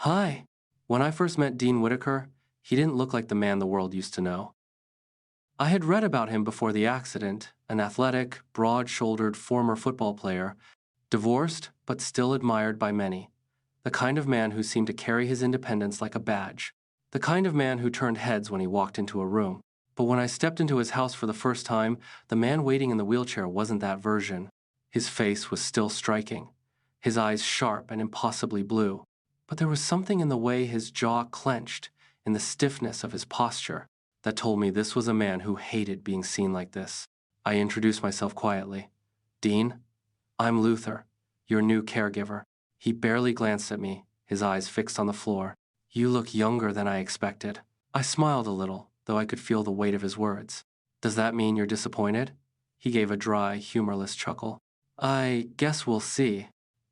Hi. When I first met Dean Whitaker, he didn't look like the man the world used to know. I had read about him before the accident, an athletic, broad-shouldered former football player, divorced but still admired by many. The kind of man who seemed to carry his independence like a badge. The kind of man who turned heads when he walked into a room. But when I stepped into his house for the first time, the man waiting in the wheelchair wasn't that version. His face was still striking, his eyes sharp and impossibly blue. But there was something in the way his jaw clenched, in the stiffness of his posture, that told me this was a man who hated being seen like this. I introduced myself quietly. Dean, I'm Luther, your new caregiver. He barely glanced at me, his eyes fixed on the floor. You look younger than I expected. I smiled a little, though I could feel the weight of his words. Does that mean you're disappointed? He gave a dry, humorless chuckle. I guess we'll see.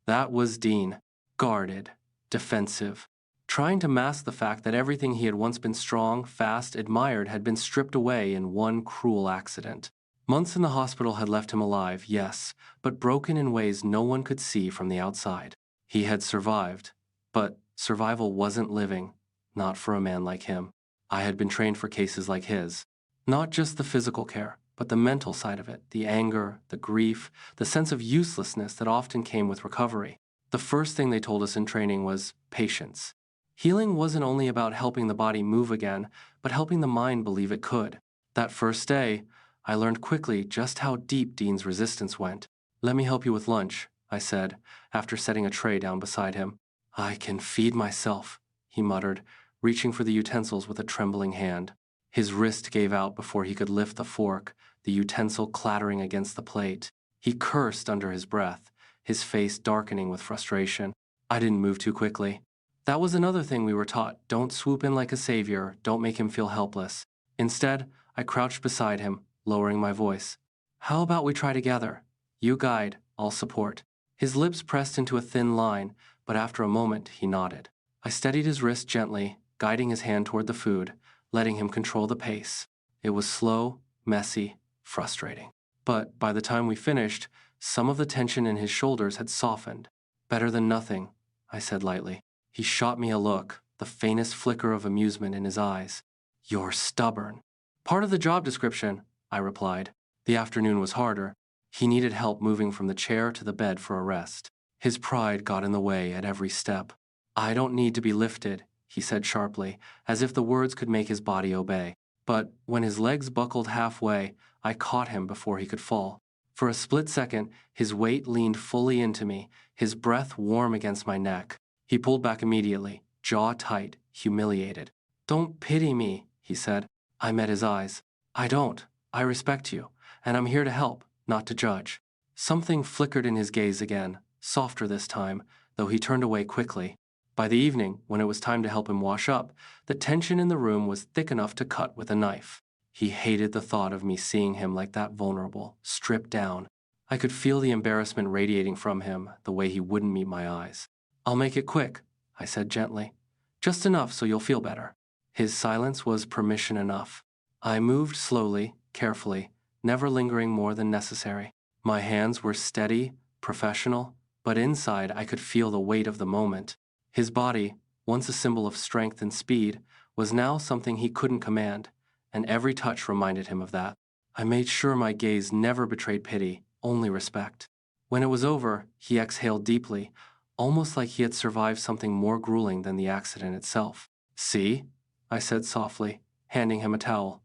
That was Dean, guarded, defensive, trying to mask the fact that everything he had once been strong, fast, admired had been stripped away in one cruel accident. Months in the hospital had left him alive, yes, but broken in ways no one could see from the outside. He had survived, but survival wasn't living, not for a man like him. I had been trained for cases like his. Not just the physical care, but the mental side of it, the anger, the grief, the sense of uselessness that often came with recovery. The first thing they told us in training was patience. Healing wasn't only about helping the body move again, but helping the mind believe it could. That first day, I learned quickly just how deep Dean's resistance went. Let me help you with lunch, I said, after setting a tray down beside him. I can feed myself, he muttered, reaching for the utensils with a trembling hand. His wrist gave out before he could lift the fork, the utensil clattering against the plate. He cursed under his breath, his face darkening with frustration. I didn't move too quickly. That was another thing we were taught. Don't swoop in like a savior, don't make him feel helpless. Instead, I crouched beside him, lowering my voice. How about we try together? You guide, I'll support. His lips pressed into a thin line, but after a moment he nodded. I steadied his wrist gently, guiding his hand toward the food, letting him control the pace. It was slow, messy, frustrating. But by the time we finished, some of the tension in his shoulders had softened. Better than nothing, I said lightly. He shot me a look, the faintest flicker of amusement in his eyes. You're stubborn. Part of the job description, I replied. The afternoon was harder. He needed help moving from the chair to the bed for a rest. His pride got in the way at every step. I don't need to be lifted, he said sharply, as if the words could make his body obey. But when his legs buckled halfway, I caught him before he could fall. For a split second, his weight leaned fully into me, his breath warm against my neck. He pulled back immediately, jaw tight, humiliated. Don't pity me, he said. I met his eyes. I don't. I respect you, and I'm here to help, not to judge. Something flickered in his gaze again, softer this time, though he turned away quickly. By the evening, when it was time to help him wash up, the tension in the room was thick enough to cut with a knife. He hated the thought of me seeing him like that vulnerable, stripped down. I could feel the embarrassment radiating from him, the way he wouldn't meet my eyes. I'll make it quick, I said gently. Just enough so you'll feel better. His silence was permission enough. I moved slowly, carefully, never lingering more than necessary. My hands were steady, professional, but inside I could feel the weight of the moment. His body, once a symbol of strength and speed, was now something he couldn't command, and every touch reminded him of that. I made sure my gaze never betrayed pity, only respect. When it was over, he exhaled deeply, almost like he had survived something more grueling than the accident itself. See? I said softly, handing him a towel.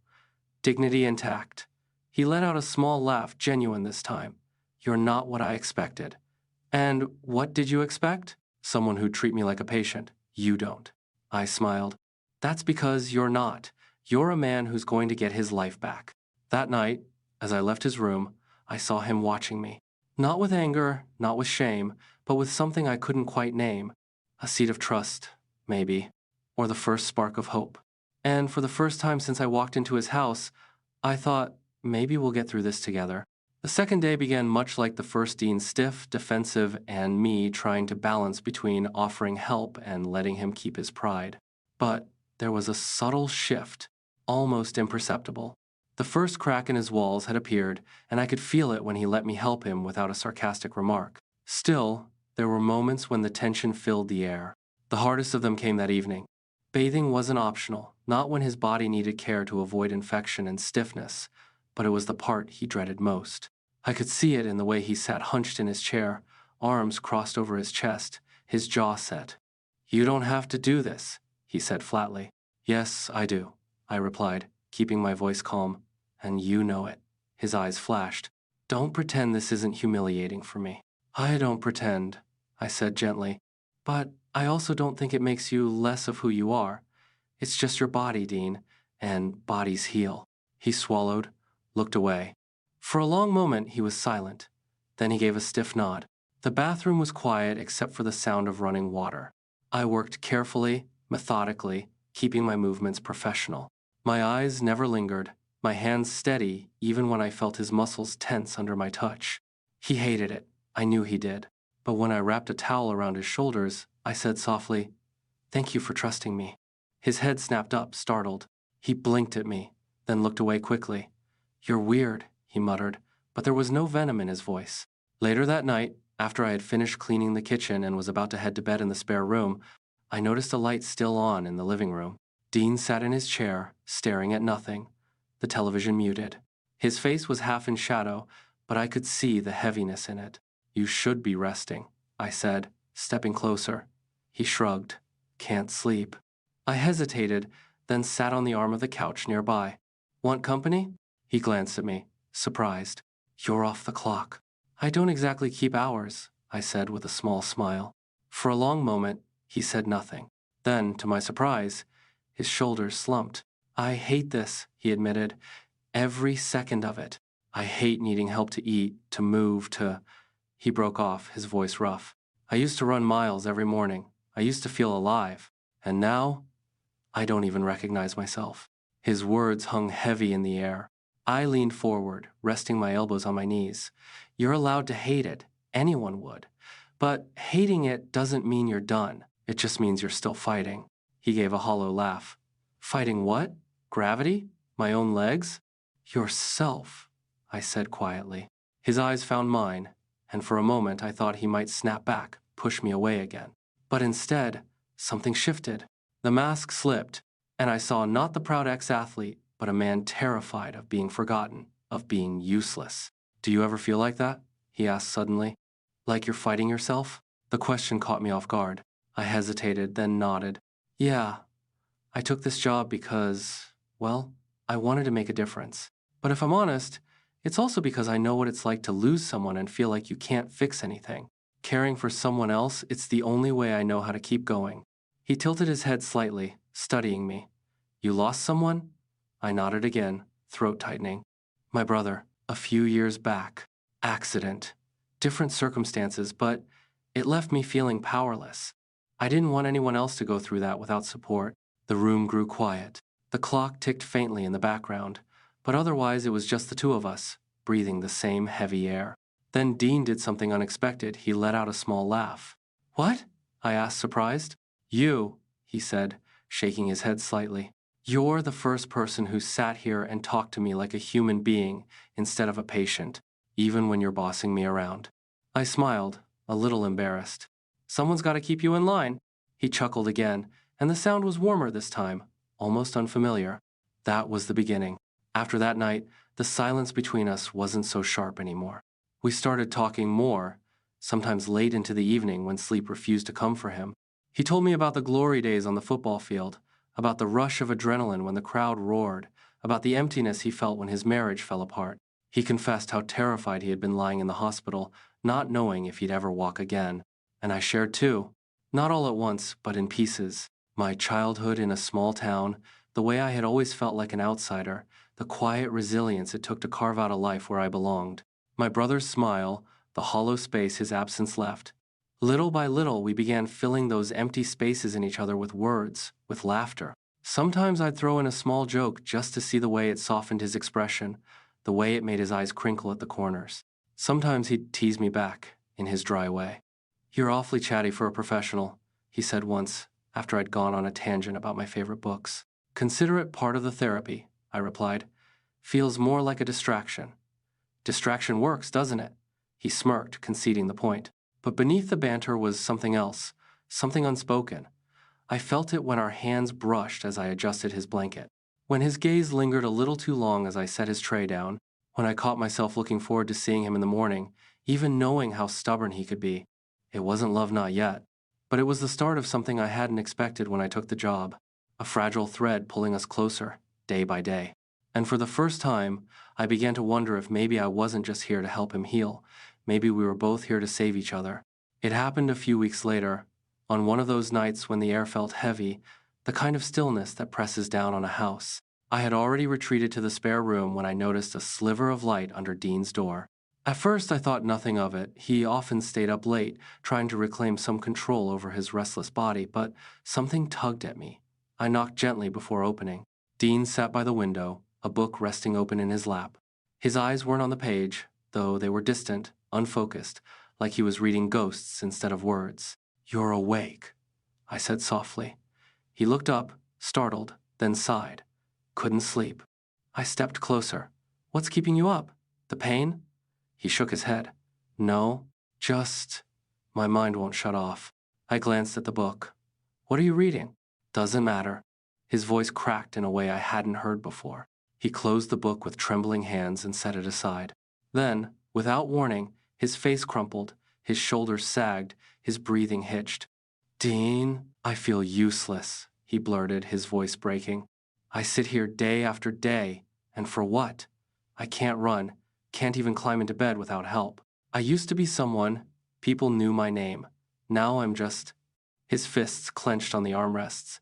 Dignity intact. He let out a small laugh, genuine this time. You're not what I expected. And what did you expect? Someone who'd treat me like a patient. You don't. I smiled. That's because you're not. You're a man who's going to get his life back. That night, as I left his room, I saw him watching me. Not with anger, not with shame, but with something I couldn't quite name. A seed of trust, maybe, or the first spark of hope. And for the first time since I walked into his house, I thought, maybe we'll get through this together. The second day began much like the first, Dean, stiff, defensive, and me trying to balance between offering help and letting him keep his pride. But there was a subtle shift, almost imperceptible. The first crack in his walls had appeared, and I could feel it when he let me help him without a sarcastic remark. Still, there were moments when the tension filled the air. The hardest of them came that evening. Bathing wasn't optional, not when his body needed care to avoid infection and stiffness, but it was the part he dreaded most. I could see it in the way he sat hunched in his chair, arms crossed over his chest, his jaw set. "You don't have to do this," he said flatly. "Yes, I do," I replied, keeping my voice calm. "And you know it." His eyes flashed. "Don't pretend this isn't humiliating for me." "I don't pretend," I said gently. "But I also don't think it makes you less of who you are. It's just your body, Dean, and bodies heal." He swallowed, looked away. For a long moment, he was silent. Then he gave a stiff nod. The bathroom was quiet except for the sound of running water. I worked carefully, methodically, keeping my movements professional. My eyes never lingered, my hands steady even when I felt his muscles tense under my touch. He hated it. I knew he did. But when I wrapped a towel around his shoulders, I said softly, "Thank you for trusting me." His head snapped up, startled. He blinked at me, then looked away quickly. "You're weird," he muttered, but there was no venom in his voice. Later that night, after I had finished cleaning the kitchen and was about to head to bed in the spare room, I noticed a light still on in the living room. Dean sat in his chair, staring at nothing, the television muted. His face was half in shadow, but I could see the heaviness in it. "You should be resting," I said, stepping closer. He shrugged. "Can't sleep." I hesitated, then sat on the arm of the couch nearby. "Want company?" He glanced at me, surprised. "You're off the clock." "I don't exactly keep hours," I said with a small smile. For a long moment, he said nothing. Then, to my surprise, his shoulders slumped. "I hate this," he admitted. "Every second of it. I hate needing help to eat, to move, to—" He broke off, his voice rough. "I used to run miles every morning. I used to feel alive. And now, I don't even recognize myself." His words hung heavy in the air. I leaned forward, resting my elbows on my knees. "You're allowed to hate it. Anyone would. But hating it doesn't mean you're done. It just means you're still fighting." He gave a hollow laugh. "Fighting what? Gravity? My own legs?" "Yourself," I said quietly. His eyes found mine, and for a moment I thought he might snap back, push me away again. But instead, something shifted. The mask slipped, and I saw not the proud ex-athlete, but a man terrified of being forgotten, of being useless. "Do you ever feel like that?" he asked suddenly. "Like you're fighting yourself?" The question caught me off guard. I hesitated, then nodded. "Yeah, I took this job because, well, I wanted to make a difference. But if I'm honest, it's also because I know what it's like to lose someone and feel like you can't fix anything. Caring for someone else, it's the only way I know how to keep going." He tilted his head slightly, studying me. "You lost someone?" I nodded again, throat tightening. "My brother, a few years back. Accident. Different circumstances, but it left me feeling powerless. I didn't want anyone else to go through that without support." The room grew quiet. The clock ticked faintly in the background, but otherwise it was just the two of us, breathing the same heavy air. Then Dean did something unexpected. He let out a small laugh. "What?" I asked, surprised. "You," he said, shaking his head slightly. "You're the first person who sat here and talked to me like a human being instead of a patient, even when you're bossing me around." I smiled, a little embarrassed. "Someone's got to keep you in line." He chuckled again, and the sound was warmer this time, almost unfamiliar. That was the beginning. After that night, the silence between us wasn't so sharp anymore. We started talking more, sometimes late into the evening when sleep refused to come for him. He told me about the glory days on the football field, about the rush of adrenaline when the crowd roared, about the emptiness he felt when his marriage fell apart. He confessed how terrified he had been lying in the hospital, not knowing if he'd ever walk again. And I shared too. Not all at once, but in pieces. My childhood in a small town, the way I had always felt like an outsider, the quiet resilience it took to carve out a life where I belonged. My brother's smile, the hollow space his absence left. Little by little, we began filling those empty spaces in each other with words, with laughter. Sometimes I'd throw in a small joke just to see the way it softened his expression, the way it made his eyes crinkle at the corners. Sometimes he'd tease me back, in his dry way. "You're awfully chatty for a professional," he said once, after I'd gone on a tangent about my favorite books. "Consider it part of the therapy," I replied. "Feels more like a distraction." "Distraction works, doesn't it?" He smirked, conceding the point. But beneath the banter was something else, something unspoken, I felt it when our hands brushed as I adjusted his blanket, when his gaze lingered a little too long as I set his tray down, when I caught myself looking forward to seeing him in the morning, even knowing how stubborn he could be. It wasn't love not yet, but it was the start of something I hadn't expected when I took the job, a fragile thread pulling us closer, day by day. And for the first time, I began to wonder if maybe I wasn't just here to help him heal, maybe we were both here to save each other. It happened a few weeks later, on one of those nights when the air felt heavy, the kind of stillness that presses down on a house. I had already retreated to the spare room when I noticed a sliver of light under Dean's door. At first, I thought nothing of it. He often stayed up late, trying to reclaim some control over his restless body, but something tugged at me. I knocked gently before opening. Dean sat by the window, a book resting open in his lap. His eyes weren't on the page, though they were distant, unfocused, like he was reading ghosts instead of words. "You're awake," I said softly. He looked up, startled, then sighed. "Couldn't sleep." I stepped closer. "What's keeping you up? The pain?" He shook his head. "No, just... my mind won't shut off." I glanced at the book. "What are you reading?" "Doesn't matter." His voice cracked in a way I hadn't heard before. He closed the book with trembling hands and set it aside. Then, without warning, his face crumpled, his shoulders sagged, his breathing hitched. "Dean, I feel useless," he blurted, his voice breaking. "I sit here day after day, and for what? I can't run, can't even climb into bed without help. I used to be someone, people knew my name. Now I'm just..." His fists clenched on the armrests.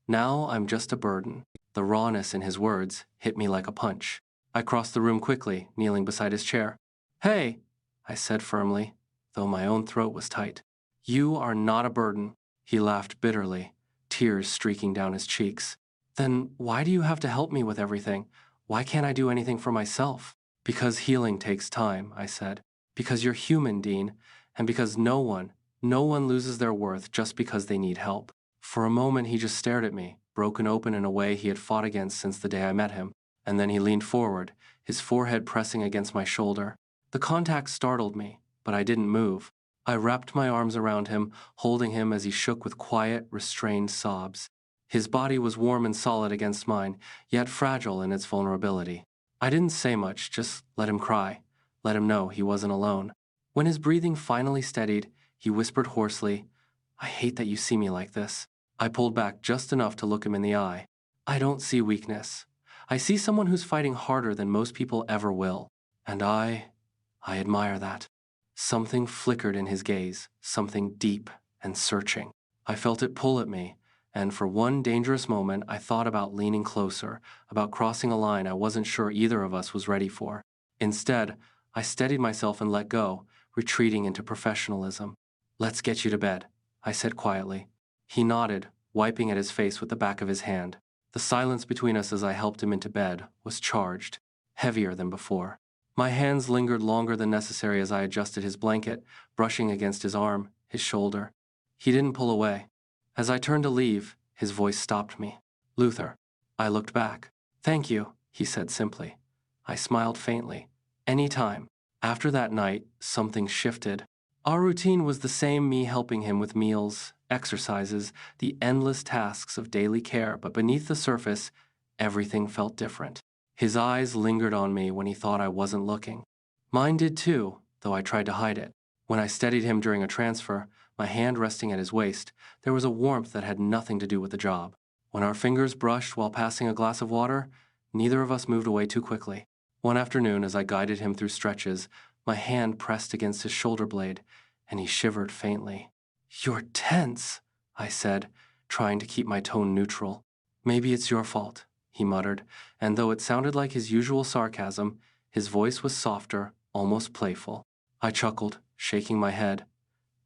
"Now I'm just a burden." The rawness in his words hit me like a punch. I crossed the room quickly, kneeling beside his chair. "Hey," I said firmly, though my own throat was tight. "You are not a burden." He laughed bitterly, tears streaking down his cheeks. "Then why do you have to help me with everything? Why can't I do anything for myself?" "Because healing takes time," I said. "Because you're human, Dean, and because no one loses their worth just because they need help." For a moment he just stared at me, broken open in a way he had fought against since the day I met him, and then he leaned forward, his forehead pressing against my shoulder. The contact startled me, but I didn't move. I wrapped my arms around him, holding him as he shook with quiet, restrained sobs. His body was warm and solid against mine, yet fragile in its vulnerability. I didn't say much, just let him cry, let him know he wasn't alone. When his breathing finally steadied, he whispered hoarsely, "I hate that you see me like this." I pulled back just enough to look him in the eye. "I don't see weakness. I see someone who's fighting harder than most people ever will. And I admire that." Something flickered in his gaze, something deep and searching. I felt it pull at me, and for one dangerous moment I thought about leaning closer, about crossing a line I wasn't sure either of us was ready for. Instead, I steadied myself and let go, retreating into professionalism. "Let's get you to bed," I said quietly. He nodded, wiping at his face with the back of his hand. The silence between us as I helped him into bed was charged, heavier than before. My hands lingered longer than necessary as I adjusted his blanket, brushing against his arm, his shoulder. He didn't pull away. As I turned to leave, his voice stopped me. "Luther." I looked back. "Thank you," he said simply. I smiled faintly. "Any time." After that night, something shifted. Our routine was the same, me helping him with meals, exercises, the endless tasks of daily care, but beneath the surface, everything felt different. His eyes lingered on me when he thought I wasn't looking. Mine did too, though I tried to hide it. When I steadied him during a transfer, my hand resting at his waist, there was a warmth that had nothing to do with the job. When our fingers brushed while passing a glass of water, neither of us moved away too quickly. One afternoon, as I guided him through stretches, my hand pressed against his shoulder blade, and he shivered faintly. "You're tense," I said, trying to keep my tone neutral. "Maybe it's your fault," he muttered, and though it sounded like his usual sarcasm, his voice was softer, almost playful. I chuckled, shaking my head.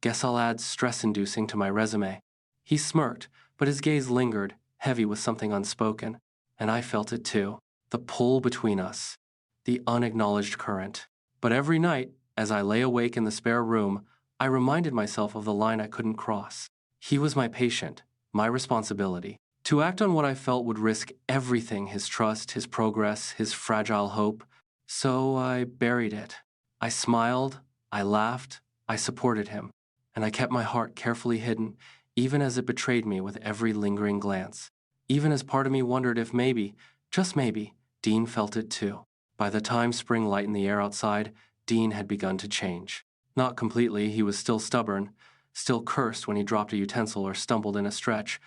"Guess I'll add stress-inducing to my resume." He smirked, but his gaze lingered, heavy with something unspoken, and I felt it too. The pull between us, the unacknowledged current. But every night, as I lay awake in the spare room, I reminded myself of the line I couldn't cross. He was my patient, my responsibility. To act on what I felt would risk everything, his trust, his progress, his fragile hope. So I buried it. I smiled, I laughed, I supported him, and I kept my heart carefully hidden, even as it betrayed me with every lingering glance. Even as part of me wondered if maybe, just maybe, Dean felt it too. By the time spring lightened the air outside, Dean had begun to change. Not completely, he was still stubborn, still cursed when he dropped a utensil or stumbled in a stretch,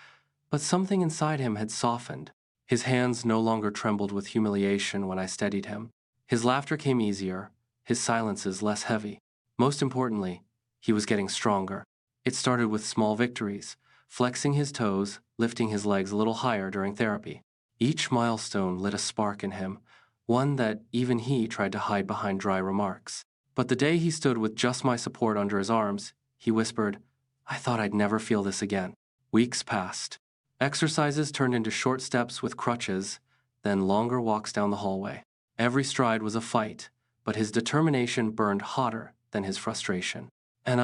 but something inside him had softened. His hands no longer trembled with humiliation when I steadied him. His laughter came easier, his silences less heavy. Most importantly, he was getting stronger. It started with small victories, flexing his toes, lifting his legs a little higher during therapy. Each milestone lit a spark in him, one that even he tried to hide behind dry remarks. But the day he stood with just my support under his arms, he whispered, "I thought I'd never feel this again." Weeks passed. Exercises turned into short steps with crutches, then longer walks down the hallway. Every stride was a fight, but his determination burned hotter than his frustration. And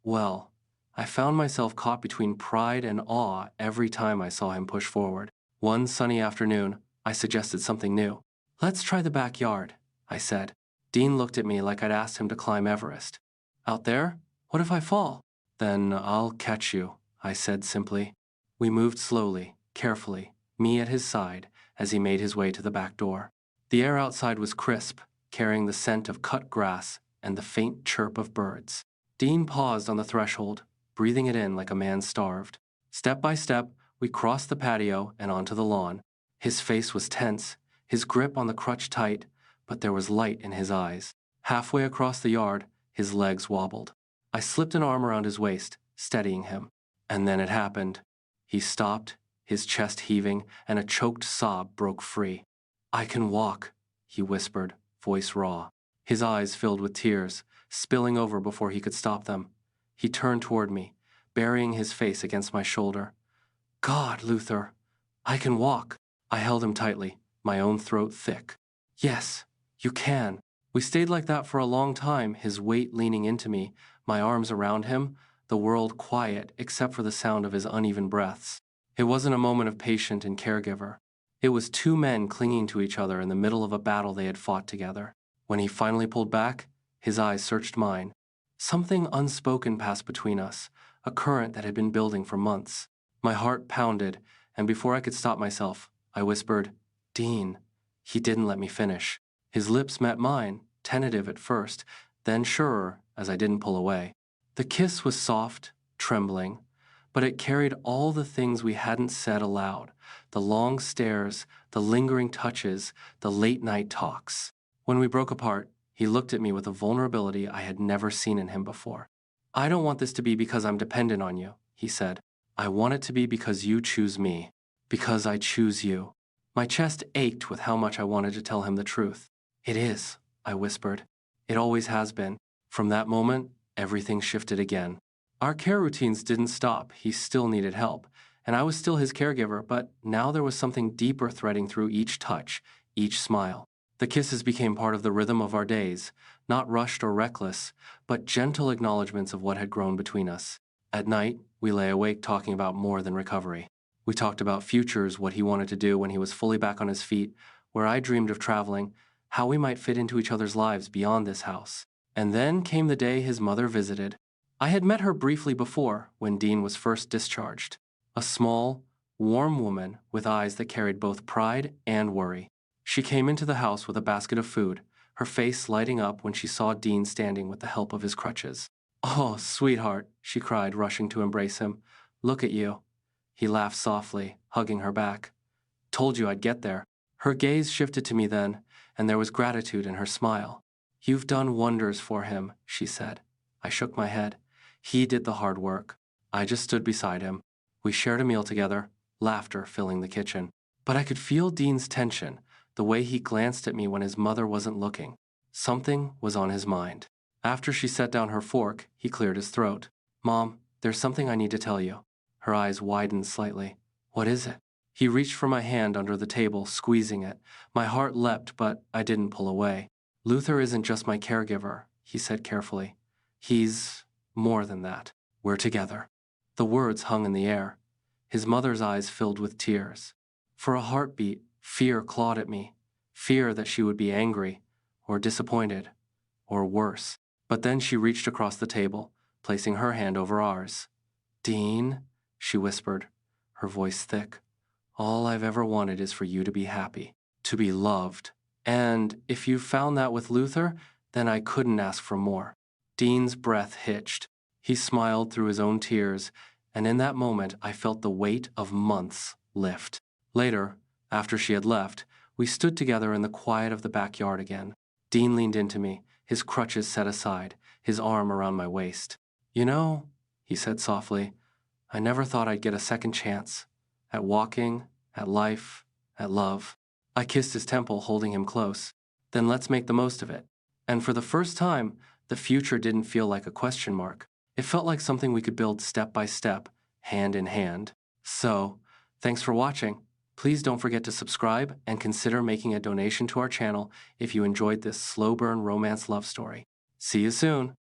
well, I found myself caught between pride and awe every time I saw him push forward. One sunny afternoon, I suggested something new. "Let's try the backyard," I said. Dean looked at me like I'd asked him to climb Everest. "Out there? What if I fall?" "Then I'll catch you," I said simply. We moved slowly, carefully, me at his side, as he made his way to the back door. The air outside was crisp, carrying the scent of cut grass and the faint chirp of birds. Dean paused on the threshold, breathing it in like a man starved. Step by step, we crossed the patio and onto the lawn. His face was tense, his grip on the crutch tight, but there was light in his eyes. Halfway across the yard, his legs wobbled. I slipped an arm around his waist, steadying him. And then it happened. He stopped, his chest heaving, and a choked sob broke free. "I can walk," he whispered, voice raw. His eyes filled with tears, spilling over before he could stop them. He turned toward me, burying his face against my shoulder. "God, Luther, I can walk." I held him tightly, my own throat thick. "Yes, you can." We stayed like that for a long time, his weight leaning into me, my arms around him, the world quiet except for the sound of his uneven breaths. It wasn't a moment of patient and caregiver. It was two men clinging to each other in the middle of a battle they had fought together. When he finally pulled back, his eyes searched mine. Something unspoken passed between us, a current that had been building for months. My heart pounded, and before I could stop myself, I whispered, "Dean." He didn't let me finish. His lips met mine, tentative at first, then surer as I didn't pull away. The kiss was soft, trembling, but it carried all the things we hadn't said aloud, the long stares, the lingering touches, the late-night talks. When we broke apart, he looked at me with a vulnerability I had never seen in him before. "I don't want this to be because I'm dependent on you," he said. "I want it to be because you choose me, because I choose you." My chest ached with how much I wanted to tell him the truth. "It is," I whispered. "It always has been." From that moment, everything shifted again. Our care routines didn't stop. He still needed help, and I was still his caregiver, but now there was something deeper threading through each touch, each smile. The kisses became part of the rhythm of our days, not rushed or reckless, but gentle acknowledgments of what had grown between us. At night, we lay awake talking about more than recovery. We talked about futures, what he wanted to do when he was fully back on his feet, where I dreamed of traveling, how we might fit into each other's lives beyond this house. And then came the day his mother visited. I had met her briefly before, when Dean was first discharged. A small, warm woman with eyes that carried both pride and worry. She came into the house with a basket of food, her face lighting up when she saw Dean standing with the help of his crutches. "Oh, sweetheart," she cried, rushing to embrace him. "Look at you." He laughed softly, hugging her back. "Told you I'd get there." Her gaze shifted to me then, and there was gratitude in her smile. "You've done wonders for him," she said. I shook my head. He did the hard work. I just stood beside him. We shared a meal together, laughter filling the kitchen. But I could feel Dean's tension, the way he glanced at me when his mother wasn't looking. Something was on his mind. After she set down her fork, he cleared his throat. "Mom, there's something I need to tell you." Her eyes widened slightly. "What is it?" He reached for my hand under the table, squeezing it. My heart leapt, but I didn't pull away. "Luther isn't just my caregiver," he said carefully. "He's more than that. We're together." The words hung in the air. His mother's eyes filled with tears. For a heartbeat, fear clawed at me. Fear that she would be angry, or disappointed, or worse. But then she reached across the table, placing her hand over ours. Dean, she whispered, her voice thick, all I've ever wanted is for you to be happy, to be loved. And if you found that with Luther, then I couldn't ask for more. Dean's breath hitched. He smiled through his own tears, and in that moment I felt the weight of months lift. Later, after she had left, we stood together in the quiet of the backyard again. Dean leaned into me, his crutches set aside, his arm around my waist. You know, he said softly, I never thought I'd get a second chance. At walking, at life, at love. I kissed his temple, holding him close. Then let's make the most of it. And for the first time, the future didn't feel like a question mark. It felt like something we could build step by step, hand in hand. So, thanks for watching. Please don't forget to subscribe and consider making a donation to our channel if you enjoyed this slow burn romance love story. See you soon.